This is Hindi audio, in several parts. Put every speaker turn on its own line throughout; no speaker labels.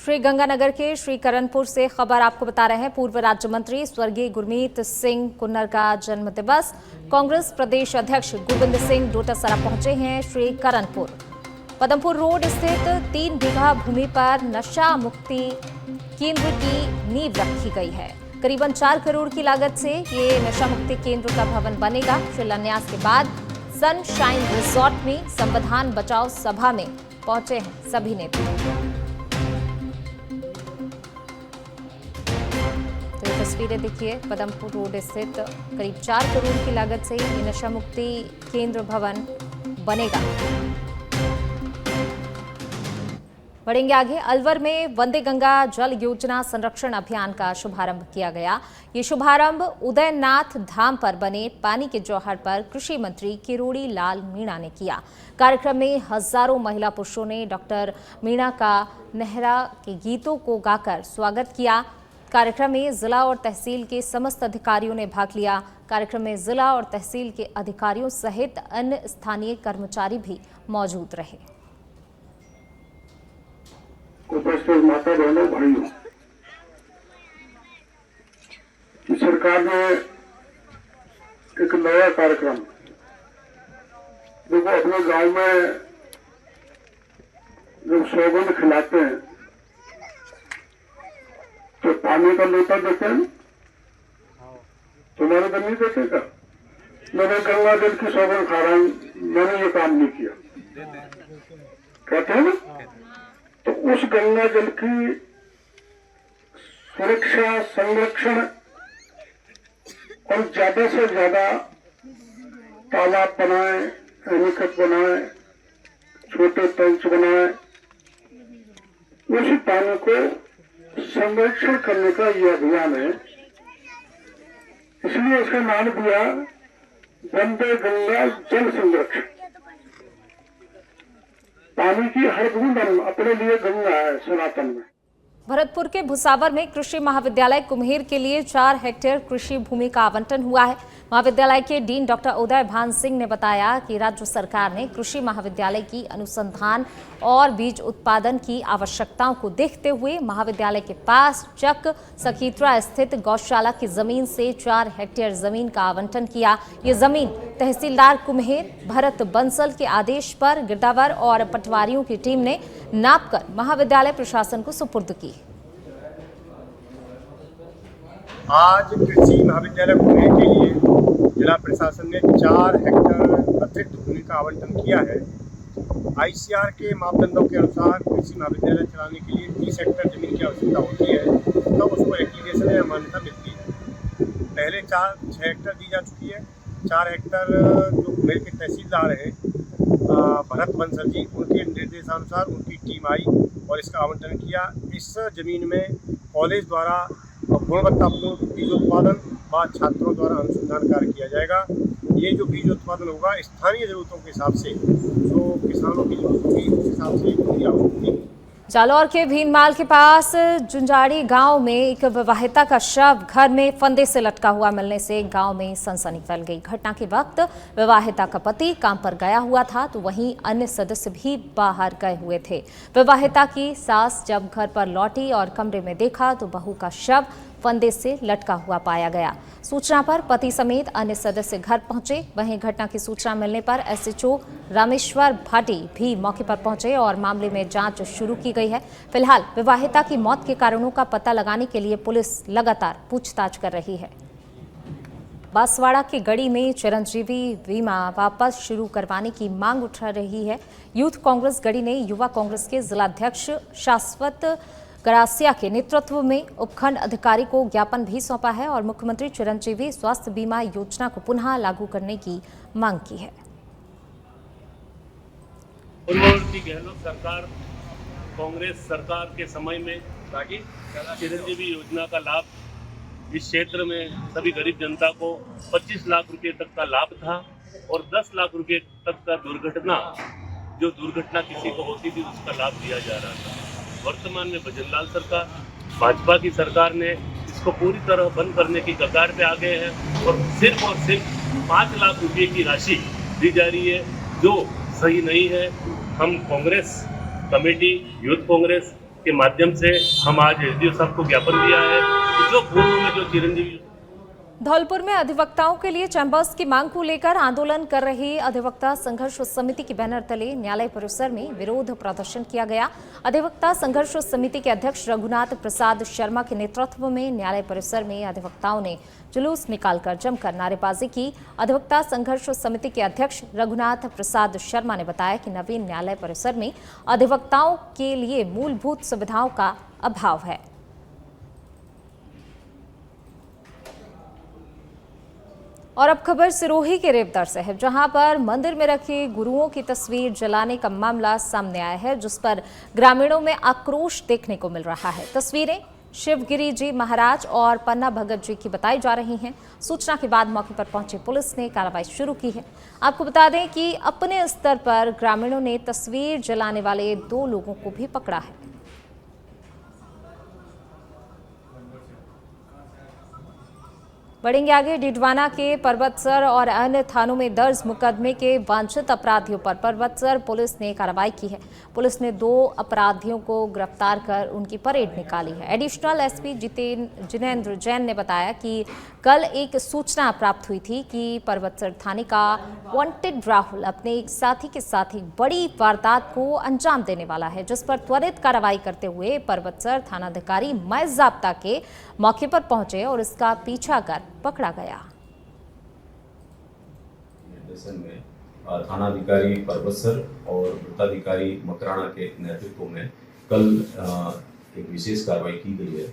श्रीगंगानगर के श्रीकरणपुर से खबर आपको बता रहे हैं। पूर्व राज्य मंत्री स्वर्गीय गुरमीत सिंह कुन्नर का जन्म दिवस। कांग्रेस प्रदेश अध्यक्ष गोविंद सिंह डोटासरा पहुंचे हैं श्रीकरणपुर। पदमपुर रोड स्थित 3 बीघा भूमि पर नशा मुक्ति केंद्र की नींव रखी गई है। करीबन 4 करोड़ की लागत से ये नशा मुक्ति केंद्र का भवन बनेगा। शिलान्यास के बाद सनशाइन रिजॉर्ट में संविधान बचाओ सभा में पहुंचे हैं सभी नेता। तस्वीरें देखिए, पदमपुर रोड स्थित करीब 4 करोड़ की लागत से ये नशा मुक्ति केंद्र भवन बनेगा। बढ़ेंगे आगे। अलवर में वंदे गंगा जल योजना संरक्षण अभियान का शुभारंभ किया गया। ये शुभारंभ उदयनाथ धाम पर बने पानी के जौहर पर कृषि मंत्री किरोड़ी लाल मीणा ने किया। कार्यक्रम में हजारों महिला पुरुषों ने डॉक्टर मीणा का नेहरा के गीतों को गाकर स्वागत किया। कार्यक्रम में जिला और तहसील के समस्त अधिकारियों ने भाग लिया। कार्यक्रम में जिला और तहसील के अधिकारियों सहित अन्य स्थानीय कर्मचारी भी मौजूद रहे।
उपस्थित माता बहनों भाइयों, सरकार ने एक नया कार्यक्रम देखो, अपने गांव में जब सौगंध खिलाते हैं तो पानी का लोटा देते हैं। तुम्हारे घर नहीं देते का? मैंने गंगा जल की सौगंध खा रहा हूं, मैंने ये काम नहीं किया, कहते हैं ना। तो उस गंगा जल की सुरक्षा, संरक्षण और ज्यादा से ज्यादा तालाब बनाए, एनीकट बनाए, छोटे टैंक बनाए, उसी पानी को संरक्षण करने का यह अभियान है। इसलिए इसका नाम दिया वंदे गंगा जल संरक्षण। पानी की हर बूंद अपने लिए गंगा है सनातन में।
भरतपुर के भुसावर में कृषि महाविद्यालय कुम्हेर के लिए 4 हेक्टेयर कृषि भूमि का आवंटन हुआ है। महाविद्यालय के डीन डॉक्टर उदय भान सिंह ने बताया कि राज्य सरकार ने कृषि महाविद्यालय की अनुसंधान और बीज उत्पादन की आवश्यकताओं को देखते हुए महाविद्यालय के पास चक सखीत्रा स्थित गौशाला की जमीन से 4 हेक्टेयर जमीन का आवंटन किया। ये जमीन तहसीलदार कुम्हेर भरत बंसल के आदेश पर गिरदावर और पटवारियों की टीम ने नापकर महाविद्यालय प्रशासन को सुपुर्द की।
आज कृषि महाविद्यालय कुम्हेर के लिए जिला प्रशासन ने 4 हेक्टेयर अतिरिक्त भूमि का आवंटन किया है। आईसीआर के मापदंडों के अनुसार कृषि महाविद्यालय चलाने के लिए 30 हेक्टेयर जमीन की आवश्यकता होती है, तब उसको एप्लीकेशन या मान्यता मिलती है। पहले 6 हेक्टेयर दी जा चुकी है। 4 हेक्टेयर जो कुम्हेर के तहसीलदार हैं भरत बंसल जी, उनके निर्देशानुसार उनकी टीम आई और इसका आवंटन किया। इस जमीन में कॉलेज द्वारा गुणवत्तापूर्ण बीज उत्पादन व छात्रों द्वारा अनुसंधान कार्य किया जाएगा। ये जो बीज उत्पादन होगा स्थानीय जरूरतों के हिसाब से, जो किसानों की जरूरत होगी उस हिसाब से होगी।
जालौर के भीनमाल के पास जुंजाड़ी गांव में एक विवाहिता का शव घर में फंदे से लटका हुआ मिलने से गांव में सनसनी फैल गई। घटना के वक्त विवाहिता का पति काम पर गया हुआ था तो वहीं अन्य सदस्य भी बाहर गए हुए थे। विवाहिता की सास जब घर पर लौटी और कमरे में देखा तो बहू का शव फंदे से लटका हुआ पाया गया। सूचना पर पति समेत अन्य सदस्य घर पहुंचे। वहीं घटना की सूचना मिलने पर एसएचओ रामेश्वर भाटी भी मौके पर पहुंचे और मामले में जांच शुरू की गई है। फिलहाल विवाहिता की मौत के कारणों का पता लगाने के लिए पुलिस लगातार पूछताछ कर रही है। बांसवाड़ा की गढ़ी में चिरंजीवी बीमा वापस शुरू करवाने की मांग उठा रही है। यूथ कांग्रेस गढ़ी ने युवा कांग्रेस के जिलाध्यक्ष शाश्वत गरासिया के नेतृत्व में उपखंड अधिकारी को ज्ञापन भी सौंपा है और मुख्यमंत्री चिरंजीवी स्वास्थ्य बीमा योजना को पुनः लागू करने की मांग की है।
पूर्ववर्ती गहलोत सरकार कांग्रेस सरकार के समय में चिरंजीवी योजना का लाभ इस क्षेत्र में सभी गरीब जनता को 25 लाख रुपए तक का लाभ था और 10 लाख रुपए तक का दुर्घटना किसी को होती थी उसका लाभ दिया जा रहा था। वर्तमान में भजनलाल सरकार, भाजपा की सरकार ने इसको पूरी तरह बंद करने की कगार पे आ गए हैं और सिर्फ 5 लाख रुपए की राशि दी जा रही है, जो सही नहीं है। हम कांग्रेस कमेटी, यूथ कांग्रेस के माध्यम से हम आज एसडीओ साहब को ज्ञापन दिया है कि जो पूर्व में जो चिरंजीवी
धौलपुर में अधिवक्ताओं के लिए चैंबर्स की मांग को लेकर आंदोलन कर रही अधिवक्ता संघर्ष समिति के बैनर तले न्यायालय परिसर में विरोध प्रदर्शन किया गया। अधिवक्ता संघर्ष समिति के अध्यक्ष रघुनाथ प्रसाद शर्मा के नेतृत्व में न्यायालय परिसर में अधिवक्ताओं ने जुलूस निकालकर जमकर नारेबाजी की। अधिवक्ता संघर्ष समिति के अध्यक्ष रघुनाथ प्रसाद शर्मा ने बताया कि नवीन न्यायालय परिसर में अधिवक्ताओं के लिए मूलभूत सुविधाओं का अभाव है। और अब खबर सिरोही के रेवतर से है, जहां पर मंदिर में रखे गुरुओं की तस्वीर जलाने का मामला सामने आया है, जिस पर ग्रामीणों में आक्रोश देखने को मिल रहा है। तस्वीरें शिवगिरी जी महाराज और पन्ना भगत जी की बताई जा रही हैं। सूचना के बाद मौके पर पहुंची पुलिस ने कार्रवाई शुरू की है। आपको बता दें कि अपने स्तर पर ग्रामीणों ने तस्वीर जलाने वाले 2 लोगों को भी पकड़ा है। बढ़ेंगे आगे। डिडवाना के परबतसर और अन्य थानों में दर्ज मुकदमे के वांछित अपराधियों पर परबतसर पुलिस ने कार्रवाई की है। पुलिस ने 2 अपराधियों को गिरफ्तार कर उनकी परेड निकाली है। एडिशनल एसपी जिनेंद्र जैन ने बताया कि कल एक सूचना प्राप्त हुई थी कि परबतसर थाने का वांटेड राहुल अपने एक साथी के साथ एक बड़ी वारदात को अंजाम देने वाला है, जिस पर त्वरित कार्रवाई करते हुए परबतसर थानाधिकारी मय जाब्ता के मौके पर पहुंचे और इसका पीछा कर पकड़ा गया।
निर्देशन में थानाधिकारी परबतसर और वृत्ताधिकारी मकराना के नेतृत्व में कल एक विशेष कार्रवाई की गई है।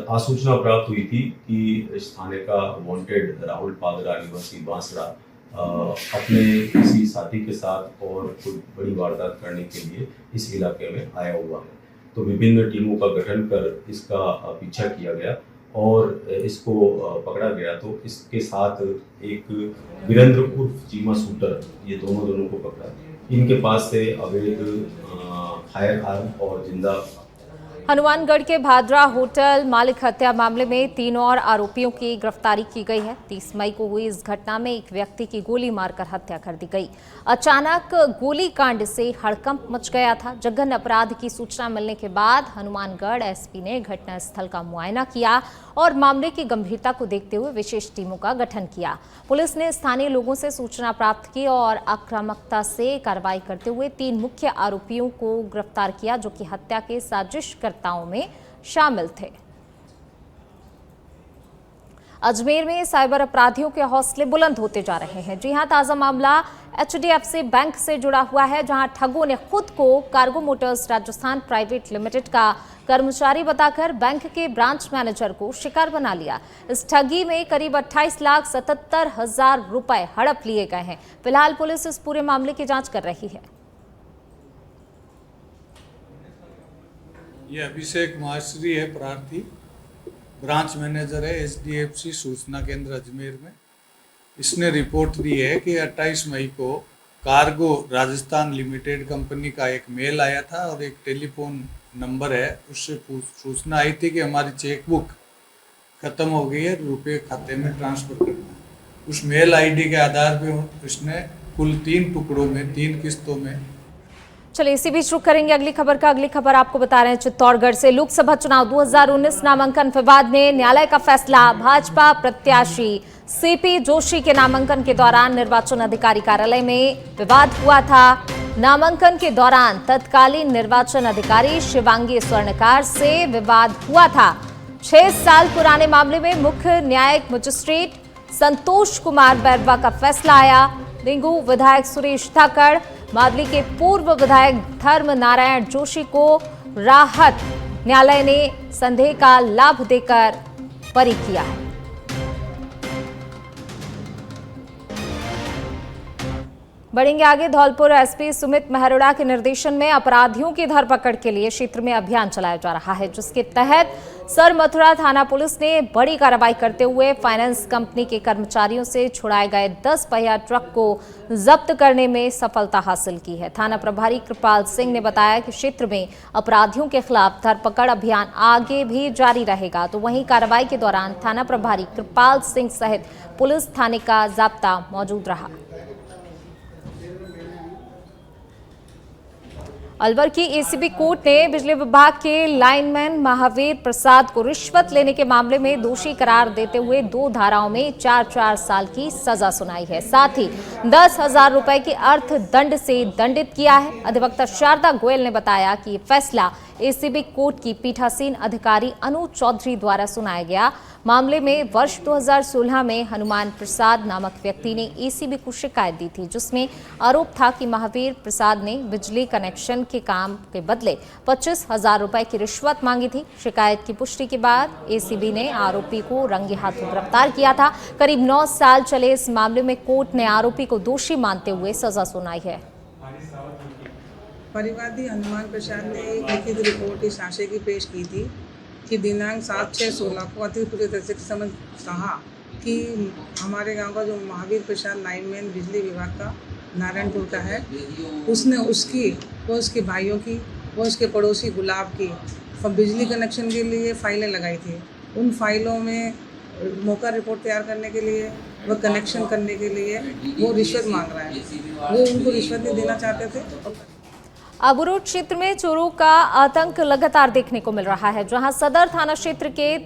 आसूचना प्राप्त हुई थी कि इस थाने का वांटेड राहुल पादरा निवासी बांसड़ा अपने किसी साथी के साथ और कोई बड़ी वारदात करने के लिए इस इलाके में आया हुआ है। तो विभिन्न टीमों का गठन कर इसका पीछा किया गया और इसको पकड़ा गया। तो इसके साथ एक वीरेंद्र उर्फ चीमा शूटर, ये दोनों को पकड़ा। इनके पास से अवैध फायर आर्म और जिंदा।
हनुमानगढ़ के भादरा होटल मालिक हत्या मामले में 3 और आरोपियों की गिरफ्तारी की गई है। 30 मई को हुई इस घटना में एक व्यक्ति की गोली मारकर हत्या कर दी गई। अचानक गोलीकांड से हड़कंप मच गया था। जघन्य अपराध की सूचना मिलने के बाद हनुमानगढ़ एसपी ने घटनास्थल का मुआयना किया और मामले की गंभीरता को देखते हुए विशेष टीमों का गठन किया। पुलिस ने स्थानीय लोगों से सूचना प्राप्त की और आक्रामकता से कार्रवाई करते हुए 3 मुख्य आरोपियों को गिरफ्तार किया, जो कि हत्या के साजिशकर्ताओं में शामिल थे। अजमेर में साइबर अपराधियों के हौसले बुलंद होते जा रहे हैं। जी हां, ताजा मामला HDFC बैंक से जुड़ा हुआ है, जहां ठगों ने खुद को cargo Motors Rajasthan private limited का कर्मचारी बताकर बैंक के ब्रांच मैनेजर को शिकार बना लिया। इस ठगी में करीब 28,77,000 रुपए हड़प लिए गए हैं। फिलहाल पुलिस इस पूरे मामले की जांच कर रही है।
ये अभिषेक मास्टरी है, प्रार्थी ब्रांच मैनेजर है HDFC सूचना केंद्र अजमेर में। इसने रिपोर्ट दी है कि 28 मई को कार्गो राजस्थान लिमिटेड कंपनी का एक मेल आया था और एक टेलीफोन नंबर है, उससे सूचना आई थी कि हमारी चेकबुक ख़त्म हो गई है, रुपये खाते में ट्रांसफ़र करना है। उस मेल ID के आधार पर उसने कुल 3 टुकड़ों में 3 किस्तों में।
चलिए इसी बीच रुक करेंगे अगली खबर का। अगली खबर आपको बता रहे हैं चित्तौड़गढ़ से। लोकसभा चुनाव 2019 नामांकन विवाद में न्यायालय का फैसला। भाजपा प्रत्याशी CP जोशी के नामांकन के दौरान निर्वाचन अधिकारी कार्यालय में विवाद हुआ था। नामांकन के दौरान तत्कालीन निर्वाचन अधिकारी शिवांगी स्वर्णकार से विवाद हुआ था। 6 साल पुराने मामले में मुख्य न्यायिक मजिस्ट्रेट संतोष कुमार बैरवा का फैसला आया। रिंगू विधायक सुरेश धाकड़, मावली के पूर्व विधायक धर्म नारायण जोशी को राहत न्यायालय ने संदेह का लाभ देकर बरी किया है। बढ़ेंगे आगे। धौलपुर एसपी सुमित मेहरोड़ा के निर्देशन में अपराधियों की धरपकड़ के लिए क्षेत्र में अभियान चलाया जा रहा है, जिसके तहत सर मथुरा थाना पुलिस ने बड़ी कार्रवाई करते हुए फाइनेंस कंपनी के कर्मचारियों से छुड़ाए गए 10 पहिया ट्रक को जब्त करने में सफलता हासिल की है। थाना प्रभारी कृपाल सिंह ने बताया कि क्षेत्र में अपराधियों के खिलाफ धरपकड़ अभियान आगे भी जारी रहेगा। तो वहीं कार्रवाई के दौरान थाना प्रभारी कृपाल सिंह सहित पुलिस थाने का जाब्ता मौजूद रहा। अलवर की एसीबी कोर्ट ने बिजली विभाग के लाइनमैन महावीर प्रसाद को रिश्वत लेने के मामले में दोषी करार देते हुए 2 धाराओं में 4 साल की सजा सुनाई है। साथ ही 10,000 रुपए के अर्थदंड से दंडित किया है। अधिवक्ता शारदा गोयल ने बताया कि ये फैसला एसीबी कोर्ट की पीठासीन अधिकारी अनु चौधरी द्वारा सुनाया गया। मामले में वर्ष 2016 में हनुमान प्रसाद नामक व्यक्ति ने एसीबी को शिकायत दी थी, जिसमें आरोप था कि महावीर प्रसाद ने बिजली कनेक्शन के काम के बदले 25,000 रुपए की रिश्वत मांगी थी। शिकायत की पुष्टि के बाद एसीबी ने आरोपी को रंगे हाथों गिरफ्तार किया था। करीब 9 साल चले इस मामले में कोर्ट ने आरोपी को दोषी मानते हुए सजा सुनाई है।
परिवादी हनुमान प्रसाद ने एक लिखित रिपोर्ट इस आशय की पेश की थी कि दिनांक 7/6/16 को अतिरिक्त पुलिस अधीक्षक के समझ कहा कि हमारे गांव का जो महावीर प्रसाद लाइनमैन बिजली विभाग का नारायणपुर का है, उसने उसके भाइयों की व उसके पड़ोसी गुलाब की बिजली कनेक्शन के लिए फाइलें लगाई थी। उन फाइलों में मौका रिपोर्ट तैयार करने के लिए व कनेक्शन करने के लिए वो रिश्वत मांग रहा है। वो उनको रिश्वत नहीं देना चाहते थे।
अबुरोड क्षेत्र में चोरों का आतंक लगातार देखने को मिल रहा है, जहां सदर थाना क्षेत्र के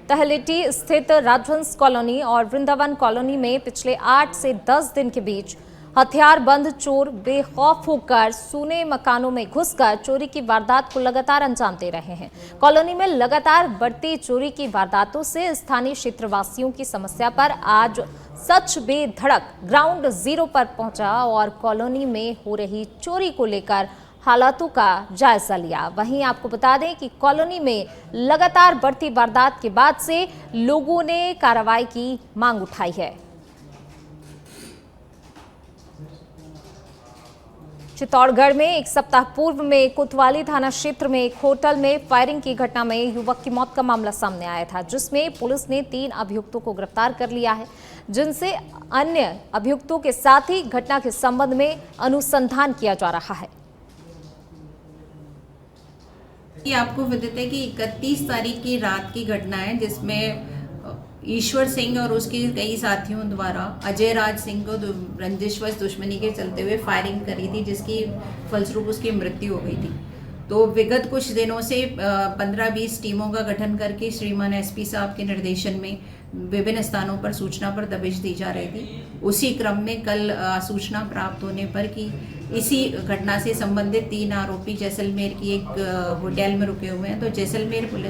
तहलेटी स्थित राजहंस कॉलोनी और वृंदावन कॉलोनी में पिछले 8 से 10 दिन के बीच हथियारबंद चोर बेखौफ होकर सूने मकानों में घुसकर चोरी की वारदात को लगातार अंजाम दे रहे हैं। कॉलोनी में लगातार बढ़ती चोरी की वारदातों से स्थानीय क्षेत्रवासियों की समस्या पर आज सच बेधड़क ग्राउंड जीरो पर पहुंचा और कॉलोनी में हो रही चोरी को लेकर हालातों का जायजा लिया। वहीं आपको बता दें कि कॉलोनी में लगातार बढ़ती वारदात के बाद से लोगों ने कार्रवाई की मांग उठाई है। चित्तौड़गढ़ में एक सप्ताह पूर्व में कोतवाली थाना क्षेत्र में एक होटल में फायरिंग की घटना में युवक की मौत का मामला सामने आया था, जिसमें पुलिस ने 3 अभियुक्तों को गिरफ्तार कर लिया है, जिनसे अन्य अभियुक्तों के साथ ही घटना के संबंध में अनुसंधान किया जा रहा है।
ये आपको विदित है कि 31 तारीख की रात की घटना है, जिसमें ईश्वर सिंह और उसके कई साथियों द्वारा अजय राज सिंह को रंजिशवश दुश्मनी के चलते हुए फायरिंग करी थी, जिसकी फलस्वरूप उसकी मृत्यु हो गई थी। तो विगत कुछ दिनों से 15-20 टीमों का गठन करके श्रीमान एसपी साहब के निर्देशन में विभिन्न स्थानों पर सूचना पर दबिश दी जा रही थी। उसी क्रम में कल सूचना प्राप्त होने पर कि इसी घटना से संबंधित 3 आरोपी जैसलमेर की एक होटल में रुके हुए हैं, तो जैसलमेर पुलिस